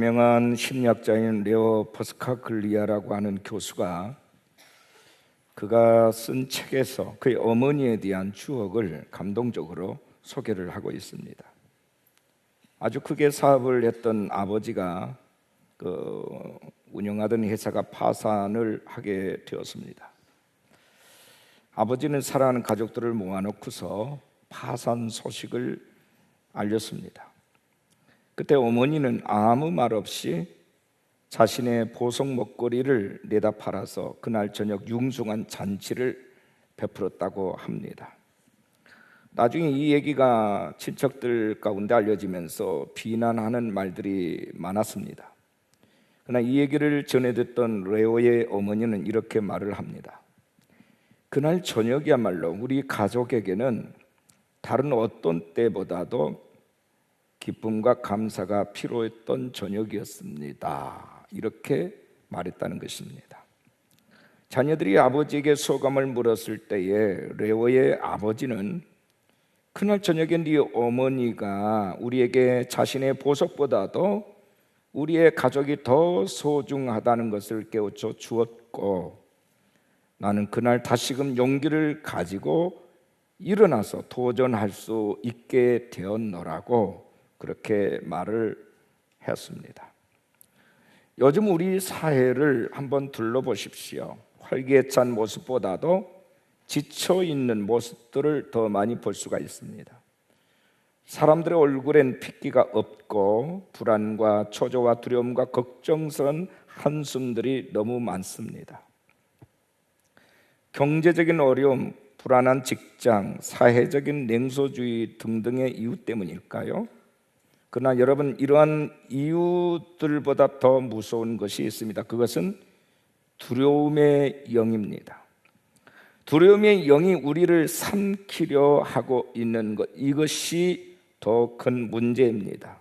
유명한 심리학자인 레오 퍼스카글리아라고 하는 교수가 그가 쓴 책에서 그의 어머니에 대한 추억을 감동적으로 소개를 하고 있습니다. 아주 크게 사업을 했던 아버지가 운영하던 회사가 파산을 하게 되었습니다. 아버지는 사랑하는 가족들을 모아놓고서 파산 소식을 알렸습니다. 그때 어머니는 아무 말 없이 자신의 보석 목걸이를 내다 팔아서 그날 저녁 융숭한 잔치를 베풀었다고 합니다. 나중에 이 얘기가 친척들 가운데 알려지면서 비난하는 말들이 많았습니다. 그러나 이 얘기를 전해 듣던 레오의 어머니는 이렇게 말을 합니다. 그날 저녁이야말로 우리 가족에게는 다른 어떤 때보다도 기쁨과 감사가 필요했던 저녁이었습니다. 이렇게 말했다는 것입니다. 자녀들이 아버지에게 소감을 물었을 때에 레오의 아버지는 그날 저녁에 네 어머니가 우리에게 자신의 보석보다도 우리의 가족이 더 소중하다는 것을 깨우쳐 주었고, 나는 그날 다시금 용기를 가지고 일어나서 도전할 수 있게 되었노라고 그렇게 말을 했습니다. 요즘 우리 사회를 한번 둘러보십시오. 활기찬 모습보다도 지쳐있는 모습들을 더 많이 볼 수가 있습니다. 사람들의 얼굴엔 핏기가 없고 불안과 초조와 두려움과 걱정스러운 한숨들이 너무 많습니다. 경제적인 어려움, 불안한 직장, 사회적인 냉소주의 등등의 이유 때문일까요? 그러나 여러분, 이러한 이유들보다 더 무서운 것이 있습니다. 그것은 두려움의 영입니다. 두려움의 영이 우리를 삼키려 하고 있는 것, 이것이 더 큰 문제입니다.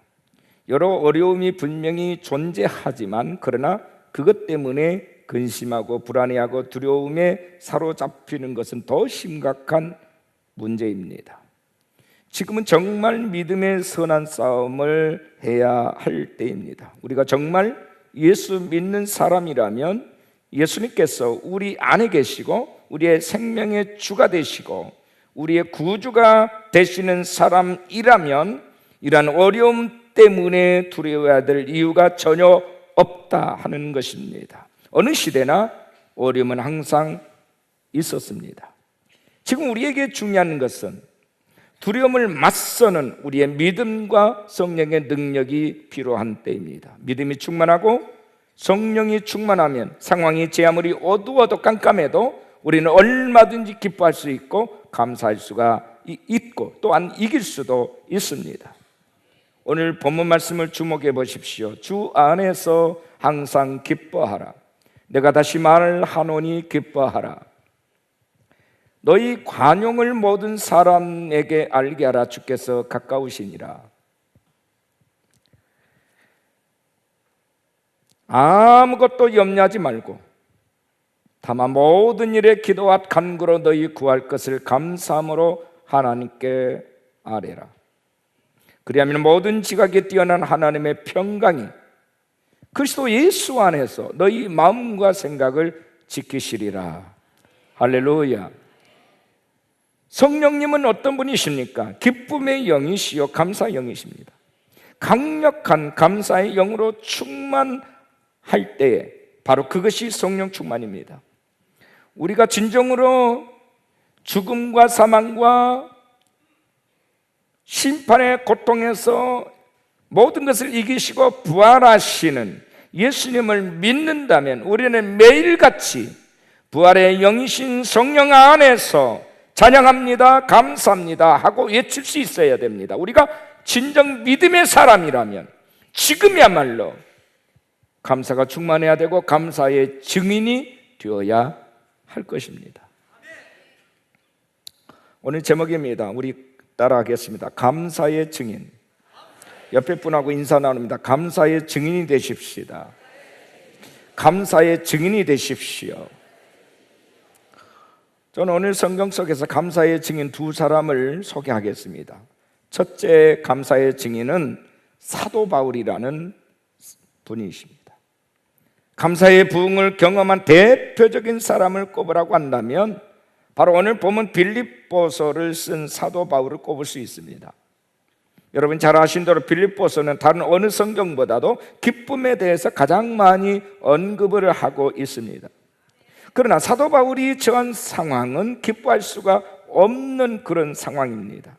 여러 어려움이 분명히 존재하지만 그러나 그것 때문에 근심하고 불안해하고 두려움에 사로잡히는 것은 더 심각한 문제입니다. 지금은 정말 믿음의 선한 싸움을 해야 할 때입니다. 우리가 정말 예수 믿는 사람이라면 예수님께서 우리 안에 계시고 우리의 생명의 주가 되시고 우리의 구주가 되시는 사람이라면 이러한 어려움 때문에 두려워해야 될 이유가 전혀 없다 하는 것입니다. 어느 시대나 어려움은 항상 있었습니다. 지금 우리에게 중요한 것은 두려움을 맞서는 우리의 믿음과 성령의 능력이 필요한 때입니다. 믿음이 충만하고 성령이 충만하면 상황이 제 아무리 어두워도 깜깜해도 우리는 얼마든지 기뻐할 수 있고 감사할 수가 있고 또한 이길 수도 있습니다. 오늘 본문 말씀을 주목해 보십시오. 주 안에서 항상 기뻐하라. 내가 다시 말하노니 기뻐하라. 너희 관용을 모든 사람에게 알게 하라. 주께서 가까우시니라. 아무것도 염려하지 말고 다만 모든 일에 기도와 간구로 너희 구할 것을 감사함으로 하나님께 아뢰라. 그리하면 모든 지각에 뛰어난 하나님의 평강이 그리스도 예수 안에서 너희 마음과 생각을 지키시리라. 할렐루야. 성령님은 어떤 분이십니까? 기쁨의 영이시요 감사의 영이십니다. 강력한 감사의 영으로 충만할 때에 바로 그것이 성령 충만입니다. 우리가 진정으로 죽음과 사망과 심판의 고통에서 모든 것을 이기시고 부활하시는 예수님을 믿는다면 우리는 매일같이 부활의 영이신 성령 안에서 찬양합니다, 감사합니다 하고 외칠 수 있어야 됩니다. 우리가 진정 믿음의 사람이라면 지금이야말로 감사가 충만해야 되고 감사의 증인이 되어야 할 것입니다. 오늘 제목입니다. 우리 따라하겠습니다. 감사의 증인. 옆에 분하고 인사 나눕니다. 감사의 증인이 되십시다. 감사의 증인이 되십시오. 저는 오늘 성경 속에서 감사의 증인 두 사람을 소개하겠습니다. 첫째 감사의 증인은 사도 바울이라는 분이십니다. 감사의 부흥을 경험한 대표적인 사람을 꼽으라고 한다면 바로 오늘 보면 빌립보서를 쓴 사도 바울을 꼽을 수 있습니다. 여러분 잘 아신 대로 빌립보서는 다른 어느 성경보다도 기쁨에 대해서 가장 많이 언급을 하고 있습니다. 그러나 사도 바울이 처한 상황은 기뻐할 수가 없는 그런 상황입니다.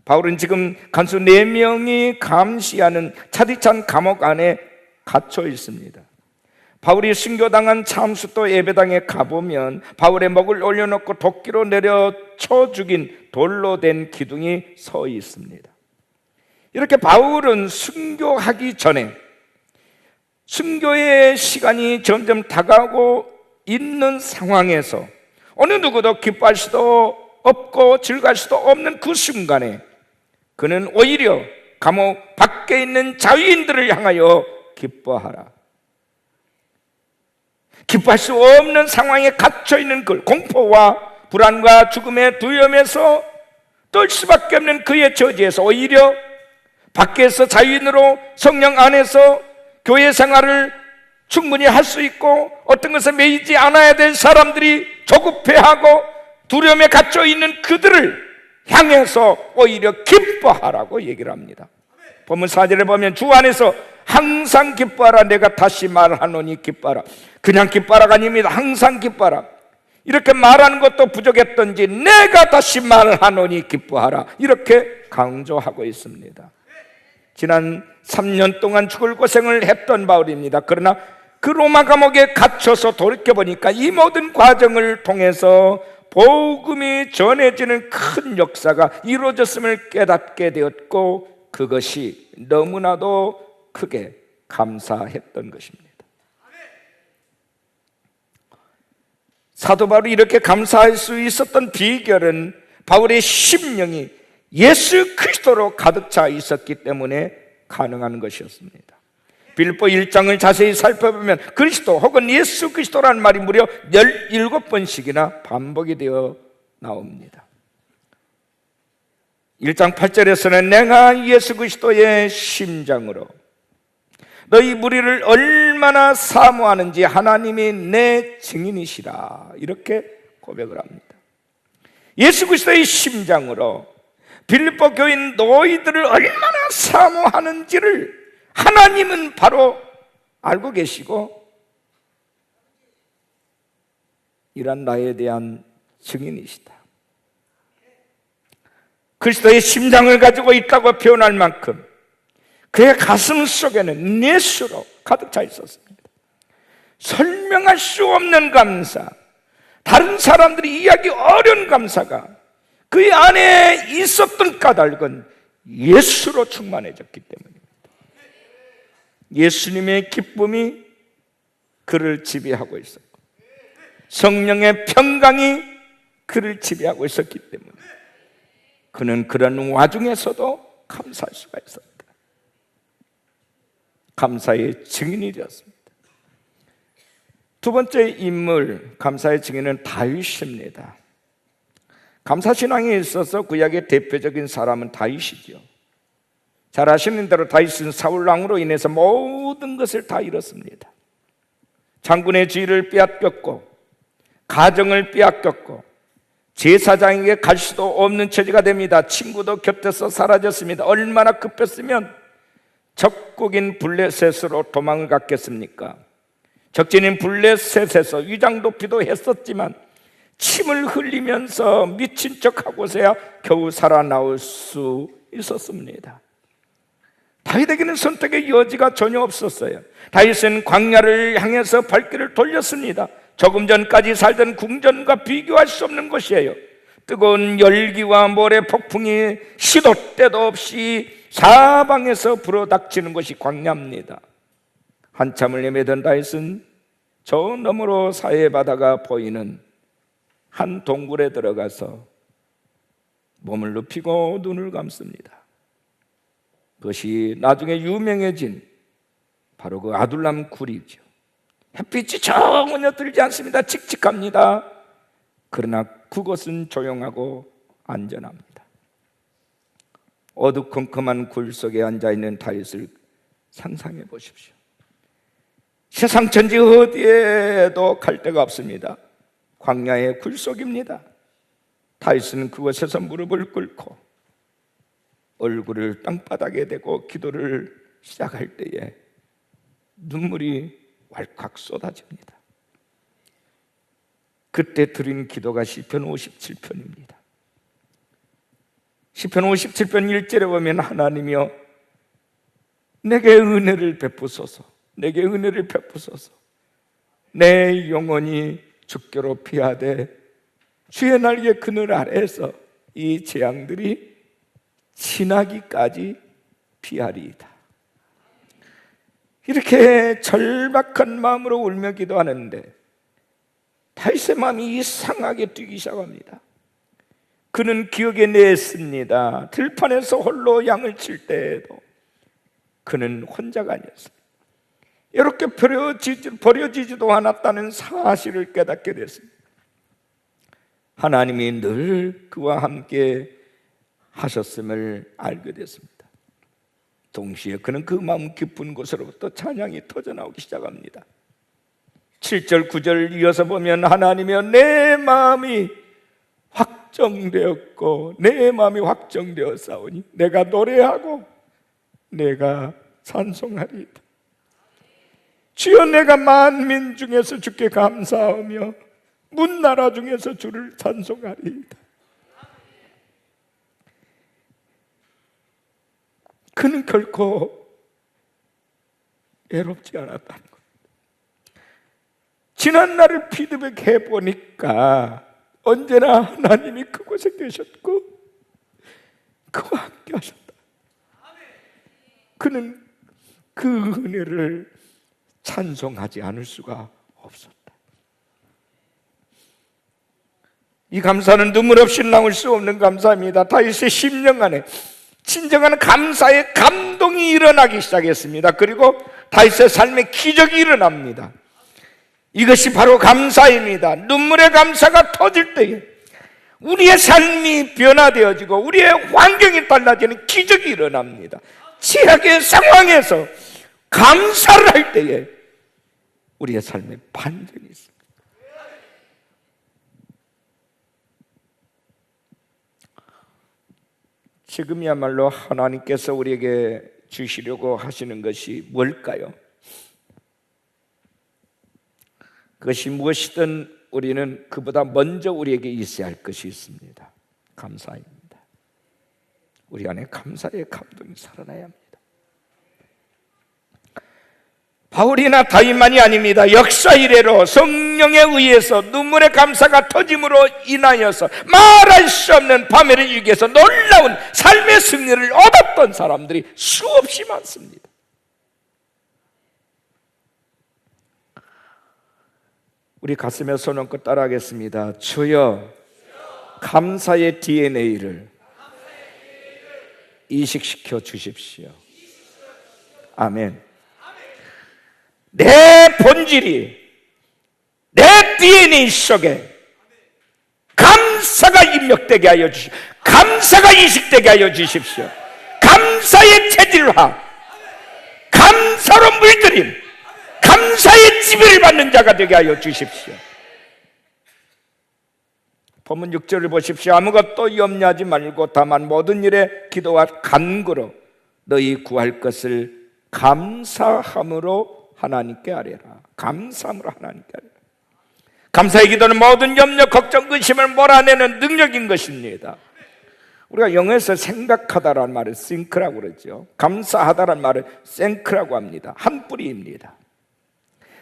바울은 지금 간수 4명이 감시하는 차디찬 감옥 안에 갇혀 있습니다. 바울이 순교당한 참수도 예배당에 가보면 바울의 목을 올려놓고 도끼로 내려 쳐 죽인 돌로 된 기둥이 서 있습니다. 이렇게 바울은 순교하기 전에 순교의 시간이 점점 다가오고 있는 상황에서 어느 누구도 기뻐할 수도 없고 즐거울 수도 없는 그 순간에 그는 오히려 감옥 밖에 있는 자유인들을 향하여 기뻐하라. 기뻐할 수 없는 상황에 갇혀있는 그 공포와 불안과 죽음의 두려움에서 떨 수밖에 없는 그의 처지에서 오히려 밖에서 자유인으로 성령 안에서 교회 생활을 충분히 할 수 있고 어떤 것에 매이지 않아야 될 사람들이 조급해하고 두려움에 갇혀있는 그들을 향해서 오히려 기뻐하라고 얘기를 합니다. 본문 4절에 보면 주 안에서 항상 기뻐하라. 내가 다시 말하노니 기뻐하라. 그냥 기뻐하라가 아닙니다. 항상 기뻐하라. 이렇게 말하는 것도 부족했던지 내가 다시 말하노니 기뻐하라 이렇게 강조하고 있습니다. 지난 3년 동안 죽을 고생을 했던 바울입니다. 그러나 그 로마 감옥에 갇혀서 돌이켜보니까 이 모든 과정을 통해서 복음이 전해지는 큰 역사가 이루어졌음을 깨닫게 되었고 그것이 너무나도 크게 감사했던 것입니다. 사도 바울이 이렇게 감사할 수 있었던 비결은 바울의 심령이 예수 그리스도로 가득 차 있었기 때문에 가능한 것이었습니다. 빌립보 1장을 자세히 살펴보면 그리스도 혹은 예수 그리스도라는 말이 무려 17번씩이나 반복이 되어 나옵니다. 1장 8절에서는 내가 예수 그리스도의 심장으로 너희 무리를 얼마나 사모하는지 하나님이 내 증인이시라 이렇게 고백을 합니다. 예수 그리스도의 심장으로 빌립보 교인 너희들을 얼마나 사모하는지를 하나님은 바로 알고 계시고 이런 나에 대한 증인이시다. 그리스도의 심장을 가지고 있다고 표현할 만큼 그의 가슴 속에는 예수로 가득 차 있었습니다. 설명할 수 없는 감사, 다른 사람들이 이해하기 어려운 감사가 그의 안에 있었던 까닭은 예수로 충만해졌기 때문입니다. 예수님의 기쁨이 그를 지배하고 있었고 성령의 평강이 그를 지배하고 있었기 때문에 그는 그런 와중에서도 감사할 수가 있었다. 감사의 증인이 되었습니다. 두 번째 인물, 감사의 증인은 다윗입니다. 감사신앙에 있어서 구약의 대표적인 사람은 다윗이죠. 잘 아시는 대로 다윗은 사울왕으로 인해서 모든 것을 다 잃었습니다. 장군의 지위를 빼앗겼고 가정을 빼앗겼고 제사장에게 갈 수도 없는 처지가 됩니다. 친구도 곁에서 사라졌습니다. 얼마나 급했으면 적국인 블레셋으로 도망을 갔겠습니까? 적진인 블레셋에서 위장 높이도 했었지만 침을 흘리면서 미친 척하고서야 겨우 살아나올 수 있었습니다. 다윗에게는 선택의 여지가 전혀 없었어요. 다윗은 광야를 향해서 발길을 돌렸습니다. 조금 전까지 살던 궁전과 비교할 수 없는 곳이에요. 뜨거운 열기와 모래 폭풍이 시도 때도 없이 사방에서 불어닥치는 것이 광야입니다. 한참을 헤매던 다윗은 저 너머로 사해 바다가 보이는 한 동굴에 들어가서 몸을 눕히고 눈을 감습니다. 그것이 나중에 유명해진 바로 그 아둘람 굴이죠. 햇빛이 전혀 들지 않습니다. 칙칙합니다. 그러나 그곳은 조용하고 안전합니다. 어두컴컴한 굴 속에 앉아있는 다윗을 상상해 보십시오. 세상 천지 어디에도 갈 데가 없습니다. 광야의 굴속입니다. 다윗은 그곳에서 무릎을 꿇고 얼굴을 땅바닥에 대고 기도를 시작할 때에 눈물이 왈칵 쏟아집니다. 그때 드린 기도가 시편 57편입니다. 시편 57편 1절에 보면 하나님이여 내게 은혜를 베푸소서, 내게 은혜를 베푸소서. 내 영혼이 주께로 피하되 주의 날개 그늘 아래에서 이 재앙들이 지나기까지 피하리이다. 이렇게 절박한 마음으로 울며 기도하는데 다윗의 마음이 이상하게 뛰기 시작합니다. 그는 기억에 냈습니다. 들판에서 홀로 양을 칠 때에도 그는 혼자가 아니었습니다. 이렇게 버려지지도 않았다는 사실을 깨닫게 됐습니다. 하나님이 늘 그와 함께 하셨음을 알게 됐습니다. 동시에 그는 그 마음 깊은 곳으로부터 찬양이 터져나오기 시작합니다. 7절 9절 이어서 보면 하나님이여 내 마음이 확정되었고 내 마음이 확정되었사오니 내가 노래하고 내가 찬송하리이다. 주여 내가 만민 중에서 주께 감사하며 문나라 중에서 주를 찬송하리이다. 그는 결코 외롭지 않았다는 것. 지난 날을 피드백해 보니까 언제나 하나님이 그곳에 계셨고 그와 함께 하셨다. 그는 그 은혜를 찬송하지 않을 수가 없었다. 이 감사는 눈물 없이 나올 수 없는 감사입니다. 다윗의 심령 안에 진정한 감사의 감동이 일어나기 시작했습니다. 그리고 다윗의 삶에 기적이 일어납니다. 이것이 바로 감사입니다. 눈물의 감사가 터질 때에 우리의 삶이 변화되어지고 우리의 환경이 달라지는 기적이 일어납니다. 최악의 상황에서 감사를 할 때에 우리의 삶에 반전이 있습니다. 지금이야말로 하나님께서 우리에게 주시려고 하시는 것이 뭘까요? 그것이 무엇이든 우리는 그보다 먼저 우리에게 있어야 할 것이 있습니다. 감사입니다. 우리 안에 감사의 감동이 살아나야 합니다. 바울이나 다윗만이 아닙니다. 역사 이래로 성령에 의해서 눈물의 감사가 터짐으로 인하여서 말할 수 없는 파멸을 이기해서 놀라운 삶의 승리를 얻었던 사람들이 수없이 많습니다. 우리 가슴에 손 얹고 따라하겠습니다. 주여 감사의 DNA를 이식시켜 주십시오. 아멘. 내 본질이 내 DNA 속에 감사가 입력되게 하여 주십시오. 감사가 이식되게 하여 주십시오. 감사의 체질화, 감사로 물들임, 감사의 지배를 받는 자가 되게 하여 주십시오. 본문 6절을 보십시오. 아무것도 염려하지 말고 다만 모든 일에 기도와 간구로 너희 구할 것을 감사함으로 하나님께 아뢰라. 감사함으로 하나님께 아뢰라. 감사의 기도는 모든 염려, 걱정, 의심을 몰아내는 능력인 것입니다. 우리가 영어에서 생각하다라는 말을 think라고 그러죠. 감사하다라는 말을 thank라고 합니다. 한 뿌리입니다.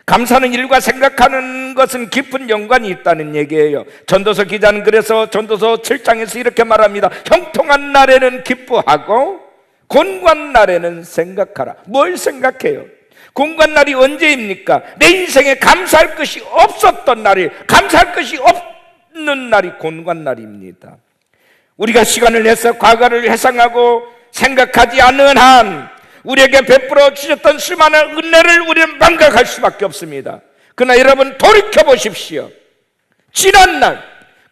감사는 일과 생각하는 것은 깊은 연관이 있다는 얘기예요. 전도서 기자는 그래서 전도서 7장에서 이렇게 말합니다. 형통한 날에는 기뻐하고 곤고한 날에는 생각하라. 뭘 생각해요? 곤고한 날이 언제입니까? 내 인생에 감사할 것이 없었던 날이, 감사할 것이 없는 날이 곤고한 날입니다. 우리가 시간을 내서 과거를 회상하고 생각하지 않는 한 우리에게 베풀어 주셨던 수많은 은혜를 우리는 망각할 수밖에 없습니다. 그러나 여러분 돌이켜보십시오. 지난 날,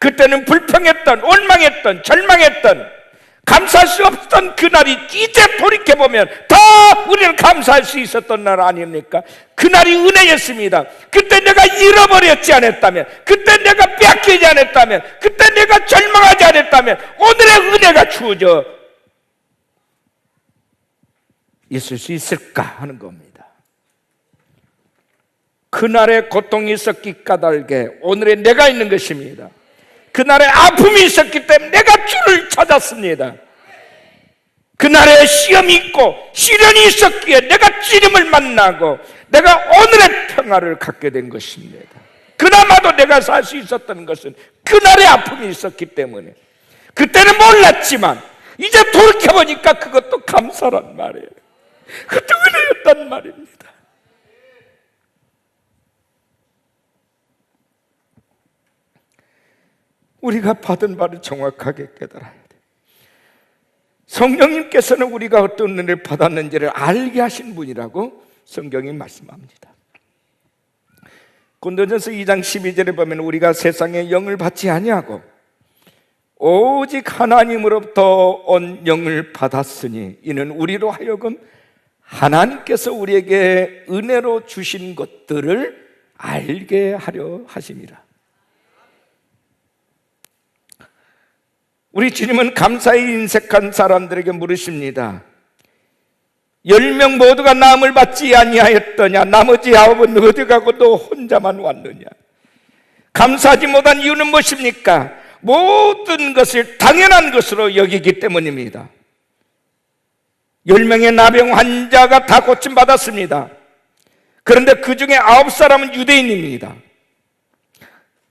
그때는 불평했던, 원망했던, 절망했던 감사할 수 없던 그날이 이제 돌이켜보면 더 우리는 감사할 수 있었던 날 아닙니까? 그날이 은혜였습니다. 그때 내가 잃어버렸지 않았다면, 그때 내가 빼앗기지 않았다면, 그때 내가 절망하지 않았다면 오늘의 은혜가 주어져 있을 수 있을까 하는 겁니다. 그날의 고통이 있었기 까닭에 오늘의 내가 있는 것입니다. 그날의 아픔이 있었기 때문에 내가 주를 찾았습니다. 그날의 시험이 있고 시련이 있었기에 내가 주님을 만나고 내가 오늘의 평화를 갖게 된 것입니다. 그나마도 내가 살 수 있었던 것은 그날의 아픔이 있었기 때문에, 그때는 몰랐지만 이제 돌이켜보니까 그것도 감사란 말이에요. 그것도 은혜였단 말입니다. 우리가 받은 바를 정확하게 깨달아야 돼요. 성령님께서는 우리가 어떤 은혜를 받았는지를 알게 하신 분이라고 성경이 말씀합니다. 고린도전서 2장 12절에 보면 우리가 세상의 영을 받지 아니하고 오직 하나님으로부터 온 영을 받았으니 이는 우리로 하여금 하나님께서 우리에게 은혜로 주신 것들을 알게 하려 하심이라. 우리 주님은 감사에 인색한 사람들에게 물으십니다. 10명 모두가 나음을 받지 아니하였더냐? 나머지 9은 어디 가고 너 혼자만 왔느냐? 감사하지 못한 이유는 무엇입니까? 모든 것을 당연한 것으로 여기기 때문입니다. 10명의 나병 환자가 다 고침받았습니다. 그런데 그 중에 9사람은 유대인입니다.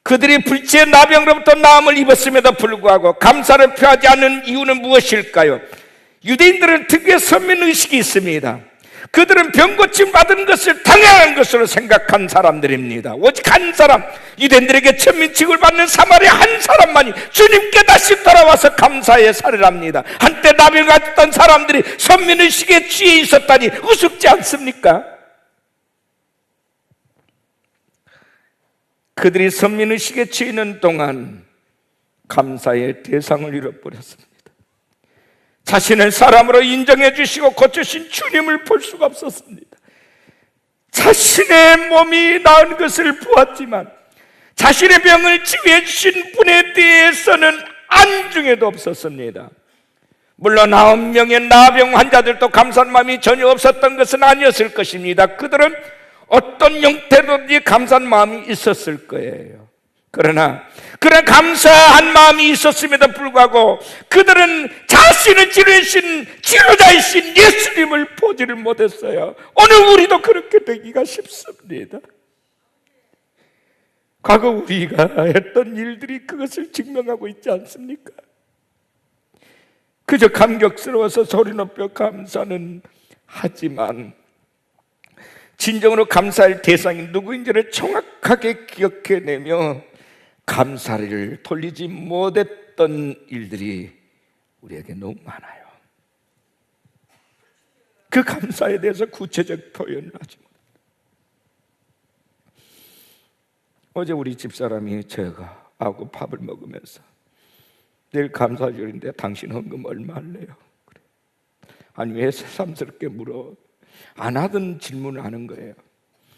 그들이 불치의 나병으로부터 나음을 입었음에도 불구하고 감사를 표하지 않는 이유는 무엇일까요? 유대인들은 특유의 선민의식이 있습니다. 그들은 병고침 받은 것을 당연한 것으로 생각한 사람들입니다. 오직 한 사람, 유대인들에게 천민칙을 받는 사마리아 한 사람만이 주님께 다시 돌아와서 감사의 살을 합니다. 한때 나병을 가졌던 사람들이 선민의식에 취해 있었다니 우습지 않습니까? 그들이 선민의식에 취하는 동안 감사의 대상을 잃어버렸습니다. 자신을 사람으로 인정해 주시고 고쳐주신 주님을 볼 수가 없었습니다. 자신의 몸이 나은 것을 보았지만 자신의 병을 치유해 주신 분에 대해서는 안중에도 없었습니다. 물론 9명의 나병 환자들도 감사한 마음이 전혀 없었던 것은 아니었을 것입니다. 그들은 어떤 형태로든지 감사한 마음이 있었을 거예요. 그러나 그런 감사한 마음이 있었음에도 불구하고 그들은 자신을 치료하신 치료자이신 예수님을 보지를 못했어요. 오늘 우리도 그렇게 되기가 쉽습니다. 과거 우리가 했던 일들이 그것을 증명하고 있지 않습니까? 그저 감격스러워서 소리 높여 감사는 하지만 진정으로 감사할 대상이 누구인지를 정확하게 기억해내며 감사를 돌리지 못했던 일들이 우리에게 너무 많아요. 그 감사에 대해서 구체적 표현을 하지 못해요. 어제 우리 집사람이 제가 하고 밥을 먹으면서 내일 감사절인데 당신 헌금 얼마 할래요? 그래. 아니 왜 새삼스럽게 물어? 안 하던 질문을 하는 거예요.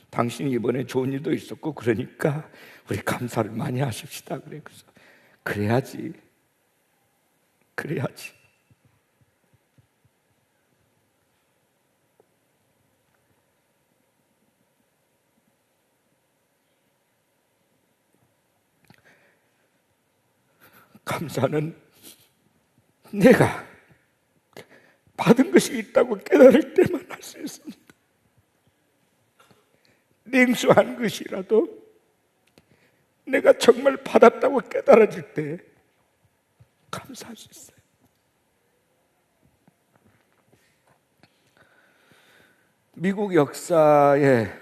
당신이 이번에 좋은 일도 있었고 그러니까 우리 감사를 많이 하십시다. 그래서 그래야지. 감사는 내가 받은 것이 있다고 깨달을 때만 할 수 있습니다. 냉수한 것이라도 내가 정말 받았다고 깨달아질 때 감사할 수 있어요. 미국 역사의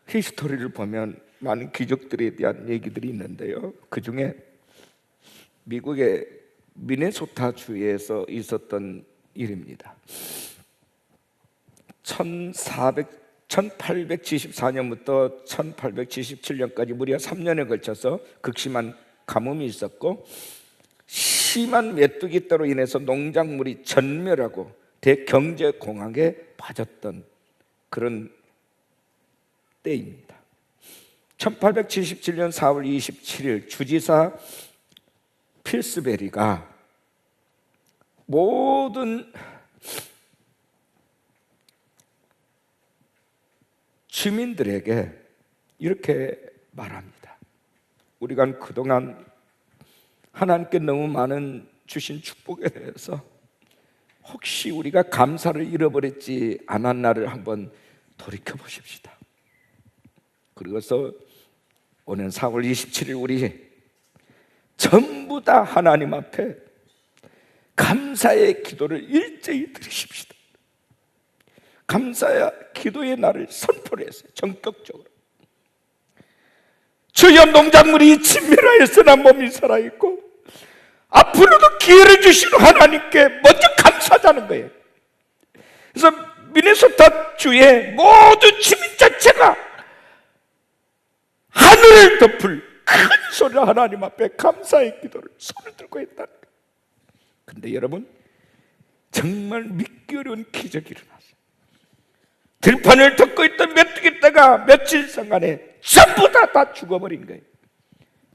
히스토리를 보면 많은 귀족들에 대한 얘기들이 있는데요. 그 중에 미국의 미네소타주에서 있었던 일입니다. 1874년부터 1877년까지 무려 3년에 걸쳐서 극심한 가뭄이 있었고 심한 메뚜기 떼로 인해서 농작물이 전멸하고 대경제공황에 빠졌던 그런 때입니다. 1877년 4월 27일 주지사 필스베리가 모든 주민들에게 이렇게 말합니다. 우리가 그동안 하나님께 너무 많은 주신 축복에 대해서 혹시 우리가 감사를 잃어버렸지 않았나를 한번 돌이켜 보십시다. 그리고서 오늘 4월 27일 우리 전부 다 하나님 앞에 감사의 기도를 일제히 드리십시다. 감사의 기도의 날을 선포를 했어요. 전격적으로. 주여, 농작물이 진멸하였으나 몸이 살아있고 앞으로도 기회를 주시는 하나님께 먼저 감사하자는 거예요. 그래서 미네소타 주의 모든 주민 자체가 하늘을 덮을 큰 소리로 하나님 앞에 감사의 기도를 손을 들고 했다는 거예요. 근데 여러분, 정말 믿기 어려운 기적이 일어났어요. 들판을 덮고 있던 메뚜기 떼가 며칠간에 전부 다 죽어버린 거예요.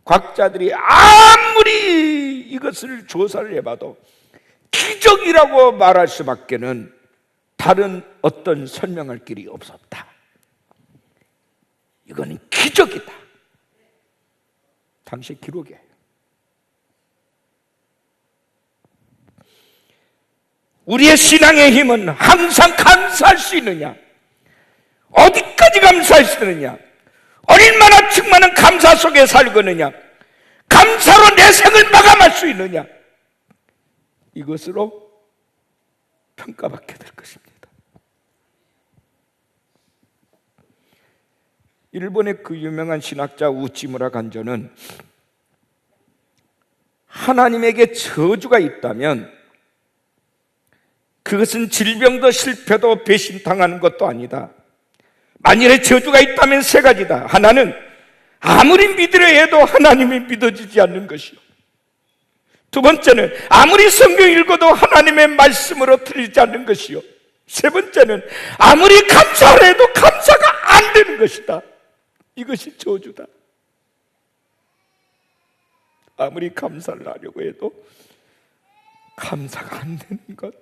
과학자들이 아무리 이것을 조사를 해봐도 기적이라고 말할 수밖에는 다른 어떤 설명할 길이 없었다. 이거는 기적이다. 당시 기록이에요. 우리의 신앙의 힘은 항상 감사할 수 있느냐? 어디까지 감사할 수 있느냐? 얼마나 충만한 감사 속에 살거느냐? 감사로 내 생을 마감할 수 있느냐? 이것으로 평가받게 될 것입니다. 일본의 그 유명한 신학자 우치무라 간조는 하나님에게 저주가 있다면 그것은 질병도 실패도 배신당하는 것도 아니다. 만일에 저주가 있다면 세 가지다. 하나는 아무리 믿으려 해도 하나님이 믿어지지 않는 것이요. 두 번째는 아무리 성경 읽어도 하나님의 말씀으로 틀리지 않는 것이요. 세 번째는 아무리 감사를 해도 감사가 안 되는 것이다. 이것이 저주다. 아무리 감사를 하려고 해도 감사가 안 되는 것,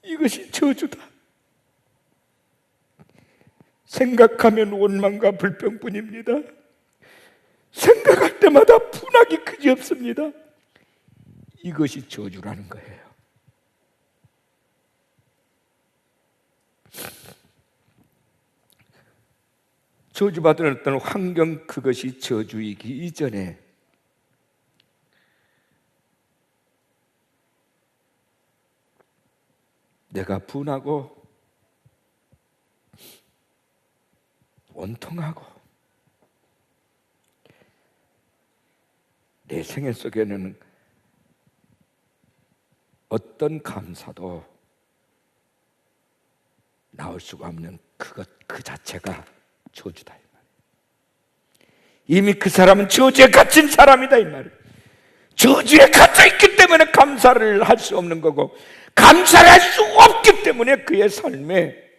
이것이 저주다. 생각하면 원망과 불평뿐입니다. 생각할 때마다 분하기 그지없습니다. 이것이 저주라는 거예요. 저주받은 어떤 환경, 그것이 저주이기 이전에 내가 분하고 원통하고 내 생애 속에는 어떤 감사도 나올 수가 없는 그것 그 자체가 저주다 이 말이에요. 이미 그 사람은 저주에 갇힌 사람이다 이 말이에요. 저주에 갇혀 있기 때문에 감사를 할 수 없는 거고, 감사를 할 수 없기 때문에 그의 삶에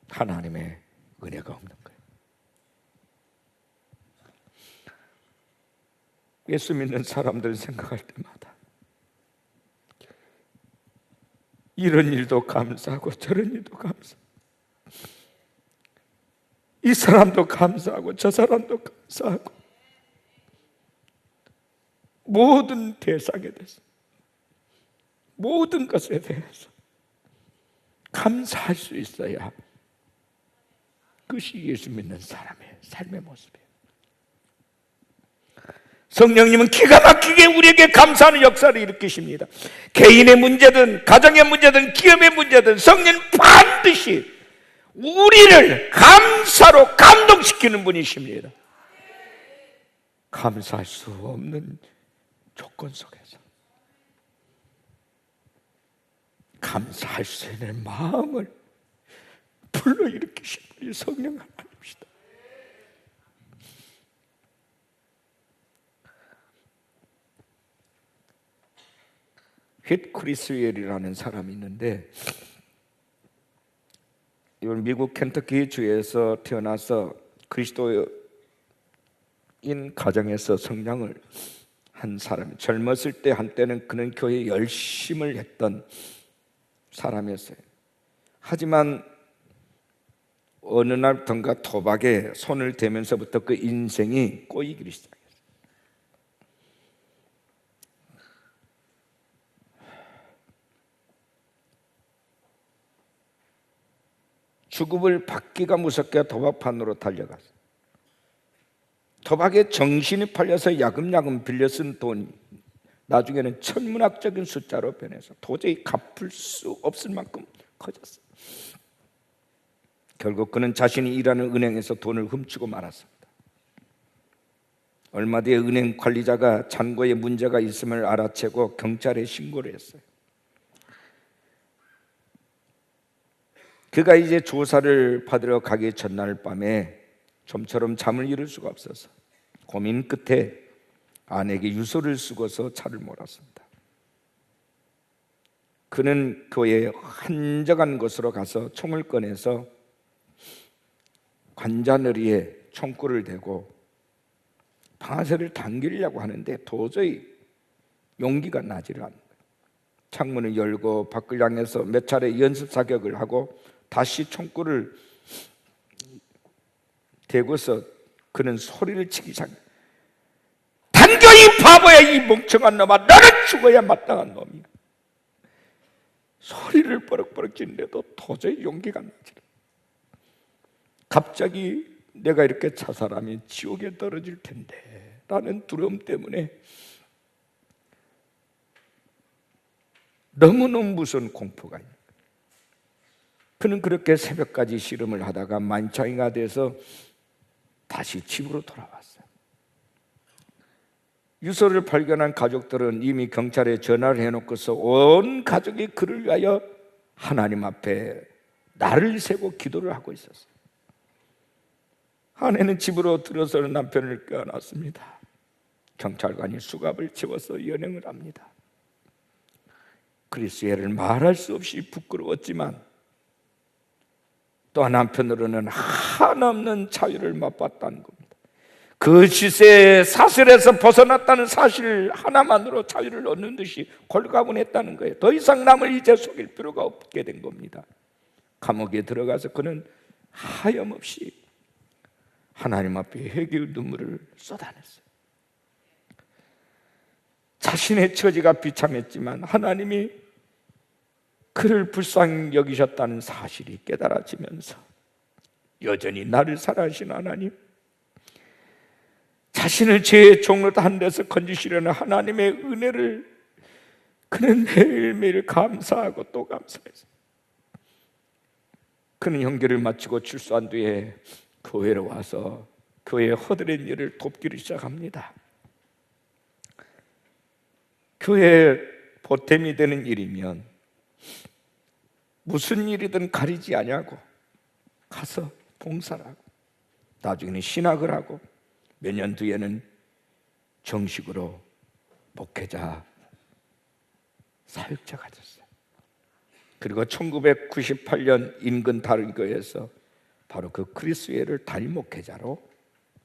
하나님의 은혜가 없는 거예요. 예수 믿는 사람들 생각할 때마다 이런 일도 감사하고 저런 일도 감사하고, 이 사람도 감사하고 저 사람도 감사하고, 모든 대상에 대해서, 모든 것에 대해서 감사할 수 있어야 그것이 예수 믿는 사람의 삶의 모습이에요. 성령님은 기가 막히게 우리에게 감사하는 역사를 일으키십니다. 개인의 문제든 가정의 문제든 기업의 문제든 성령은 반드시 우리를 감사로 감동시키는 분이십니다. 감사할 수 없는 조건 속에서 감사할 수 있는 마음을 불러일으키신 분이 성령 하나님이시다. 휘트 크리스웰이라는 사람이 있는데, 이건 미국 켄터키 주에서 태어나서 그리스도인 가정에서 성장을 한 사람, 젊었을 때 한때는 그는 교회에 열심을 했던 사람이었어요. 하지만 어느 날부턴가 도박에 손을 대면서부터 그 인생이 꼬이기 시작했어요. 주급을 받기가 무섭게 도박판으로 달려갔어요. 도박에 정신이 팔려서 야금야금 빌려 쓴 돈이 나중에는 천문학적인 숫자로 변해서 도저히 갚을 수 없을 만큼 커졌어요. 결국 그는 자신이 일하는 은행에서 돈을 훔치고 말았습니다. 얼마 뒤에 은행 관리자가 잔고에 문제가 있음을 알아채고 경찰에 신고를 했어요. 그가 이제 조사를 받으러 가기 전날 밤에 좀처럼 잠을 이룰 수가 없어서 고민 끝에 아내에게 유서를 쓰고서 차를 몰았습니다. 그는 교회에 한적한 곳으로 가서 총을 꺼내서 관자놀이에 총구를 대고 방아쇠를 당기려고 하는데 도저히 용기가 나지를 않는 거예요. 창문을 열고 밖을 향해서 몇 차례 연습 사격을 하고 다시 총구를 대고서 그는 소리를 치기 시작합니다. 당겨 이 바보야, 이 멍청한 놈아, 너는 죽어야 마땅한 놈이야. 소리를 버럭버럭 지는데도 도저히 용기가 나지 않아요. 갑자기 내가 이렇게 자살하면 지옥에 떨어질 텐데 라는 두려움 때문에 너무너무 무서운 공포가 있는 거예요. 그는 그렇게 새벽까지 씨름을 하다가 만창이가 돼서 다시 집으로 돌아왔어요. 유서를 발견한 가족들은 이미 경찰에 전화를 해놓고서 온 가족이 그를 위하여 하나님 앞에 날을 새고 기도를 하고 있었어요. 아내는 집으로 들어서는 남편을 껴안았습니다. 경찰관이 수갑을 채워서 연행을 합니다. 크리스웰은 말할 수 없이 부끄러웠지만 또한 한편으로는 한없는 자유를 맛봤다는 겁니다. 그 시세의 사슬에서 벗어났다는 사실 하나만으로 자유를 얻는 듯이 골가분했다는 거예요. 더 이상 남을 이제 속일 필요가 없게 된 겁니다. 감옥에 들어가서 그는 하염없이 하나님 앞에 회개의 눈물을 쏟아냈어요. 자신의 처지가 비참했지만 하나님이 그를 불쌍히 여기셨다는 사실이 깨달아지면서 여전히 나를 사랑하시는 하나님, 자신을 죄의 종로 한 데서 건지시려는 하나님의 은혜를 그는 매일매일 감사하고 또 감사했어요. 그는 형제를 마치고 출소한 뒤에 교회로 와서 교회의 허드렛 일을 돕기를 시작합니다. 교회에 보탬이 되는 일이면 무슨 일이든 가리지 아니하고 가서 봉사를 하고 나중에는 신학을 하고 몇 년 뒤에는 정식으로 목회자, 사역자가 됐어요. 그리고 1998년 인근 다른 교회에서 바로 그 크리스웰을 담임 목회자로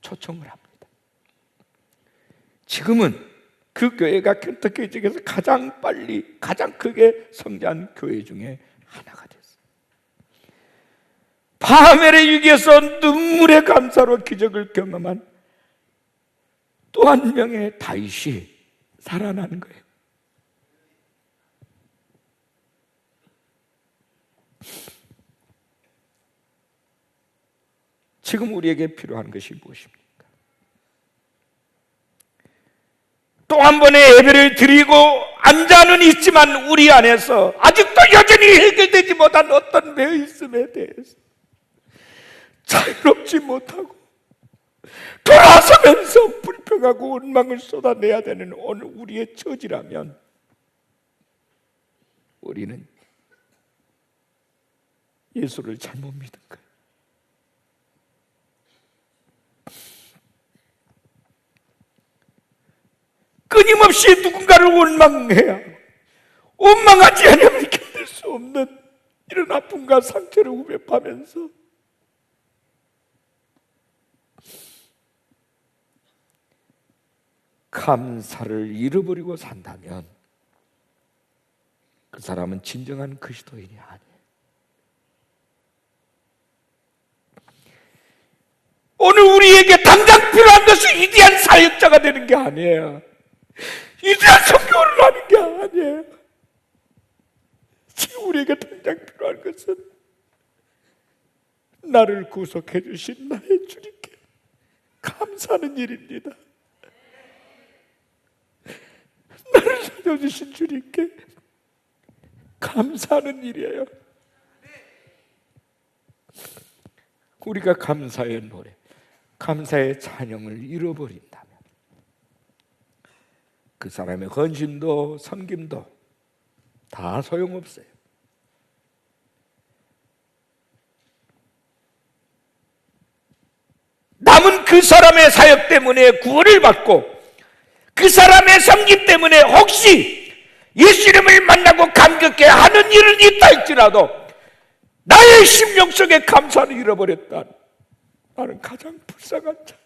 초청을 합니다. 지금은 그 교회가 켄터키 지역에서 가장 빨리, 가장 크게 성장한 교회 중에 하나가 됐어요. 바벨의 위기에서 눈물의 감사로 기적을 경험한 또 한 명의 다윗이 살아나는 거예요. 지금 우리에게 필요한 것이 무엇입니까? 또 한 번의 예배를 드리고 앉아는 있지만 우리 안에서 아직도 여전히 해결되지 못한 어떤 매있음에 대해서 자유롭지 못하고 돌아서면서 불평하고 원망을 쏟아내야 되는 오늘 우리의 처지라면 우리는 예수를 잘못 믿은 거예요. 끊임없이 누군가를 원망해야 하고 원망하지 않으면 견딜 수 없는 이런 아픔과 상처를 우매하면서 감사를 잃어버리고 산다면 그 사람은 진정한 그리스도인이 아니에요. 오늘 우리에게 당장 필요한 것은 위대한 사역자가 되는 게 아니에요. 위대한 선교를 하는 게 아니에요. 지금 우리에게 당장 필요한 것은 나를 구속해 주신 나의 주님께 감사하는 일입니다. 나를 살려주신 주님께 감사하는 일이에요. 우리가 감사의 노래, 감사의 찬양을 잃어버린다면 그 사람의 헌신도 섬김도 다 소용없어요. 남은 그 사람의 사역 때문에 구원을 받고 그 사람의 섬김 때문에 혹시 예수 이름을 만나고 감격해 하는 일은 있다 할지라도 나의 심령 속에 감사를 잃어버렸다. 나는 가장 불쌍한 자.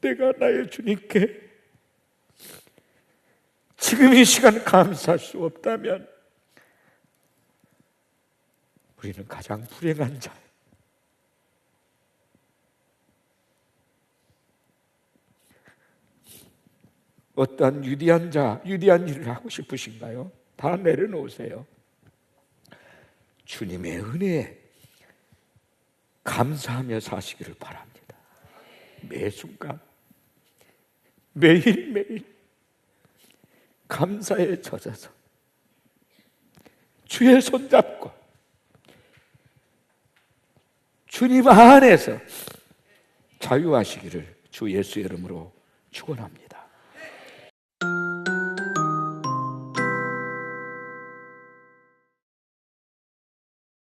내가 나의 주님께 지금 이 시간 감사할 수 없다면 우리는 가장 불행한 자예요. 어떠한 위대한 자, 위대한 일을 하고 싶으신가요? 다 내려놓으세요. 주님의 은혜에 감사하며 사시기를 바랍니다. 매 순간, 매일매일 감사에 젖어서 주의 손잡고 주님 안에서 자유하시기를 주 예수의 이름으로 축원합니다.